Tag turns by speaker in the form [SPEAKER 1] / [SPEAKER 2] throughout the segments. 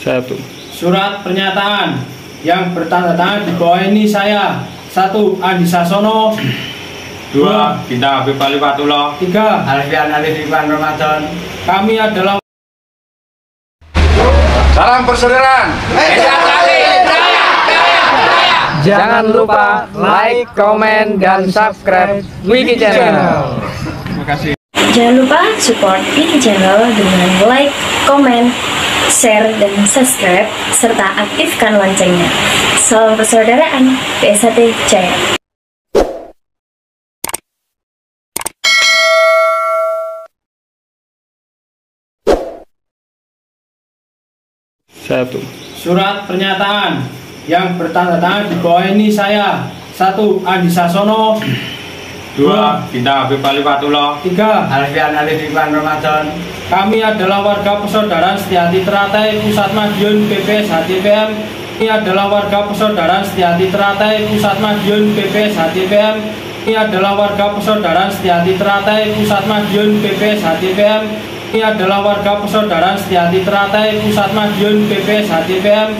[SPEAKER 1] 1.
[SPEAKER 2] Surat pernyataan yang bertanda tangan di bawah ini saya. 1. Andi Sasono.
[SPEAKER 1] 2. Bintang Habib Khalifatullah.
[SPEAKER 2] 3.
[SPEAKER 3] Alfian Alif Iwan Ramadan.
[SPEAKER 2] Kami adalah
[SPEAKER 4] Salam persaudaraan.
[SPEAKER 5] Jangan lupa like, komen, dan subscribe Wiki Channel.
[SPEAKER 1] Terima kasih.
[SPEAKER 6] Jangan lupa support Wiki Channel dengan like, komen, share, dan subscribe, serta aktifkan loncengnya. Salam persaudaraan, PSAT Jaya.
[SPEAKER 1] Satu.
[SPEAKER 2] surat pernyataan yang bertanda tangan di bawah ini saya. 1. Andi Sasono.
[SPEAKER 1] 2. Bintang Habib Khalifatullah.
[SPEAKER 2] 3.
[SPEAKER 3] Alfian Alif Iwan Ramadan.
[SPEAKER 2] Kami adalah warga persaudaraan Setiati Teratai Pusat Madiun BPS HTPM. Kami adalah warga persaudaraan Setiati Teratai Pusat Madiun BPS HTPM. Kami adalah warga persaudaraan Setiati Teratai Pusat Madiun BPS HTPM. Kami adalah warga persaudaraan Setiati Teratai Pusat Madiun BPS HTPM.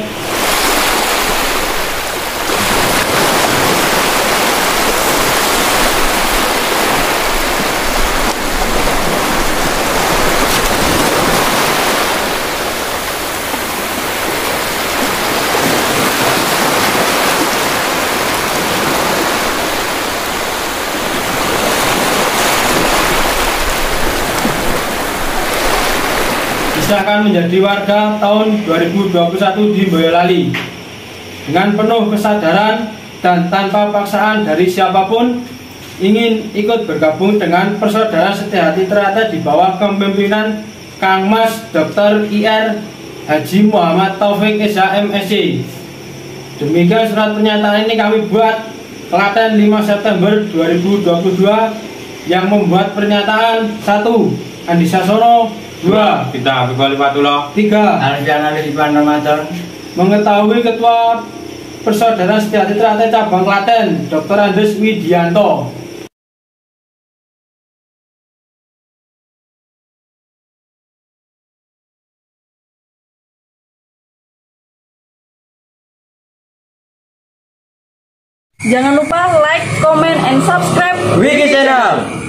[SPEAKER 2] Disahkan menjadi warga tahun 2021 di Boyolali dengan penuh kesadaran dan tanpa paksaan dari siapapun ingin ikut bergabung dengan persaudaraan Setiati Teratai di bawah kepemimpinan Kang Mas Dr. IR Haji Muhammad Taufik Esa MSc. Demikian surat pernyataan ini kami buat Klaten 5 September 2022 yang membuat pernyataan. 1. Andi Sasono. 2.
[SPEAKER 1] Bintang Habib Khalifatullah.
[SPEAKER 2] 3.
[SPEAKER 3] Alfian Alif Iwan Ramadan.
[SPEAKER 2] Mengetahui Ketua Persaudaraan Setiati Teratai Cabang Klaten Dr. Andes Widianto.
[SPEAKER 7] Jangan lupa like, comment, and subscribe
[SPEAKER 3] Wiki Channel.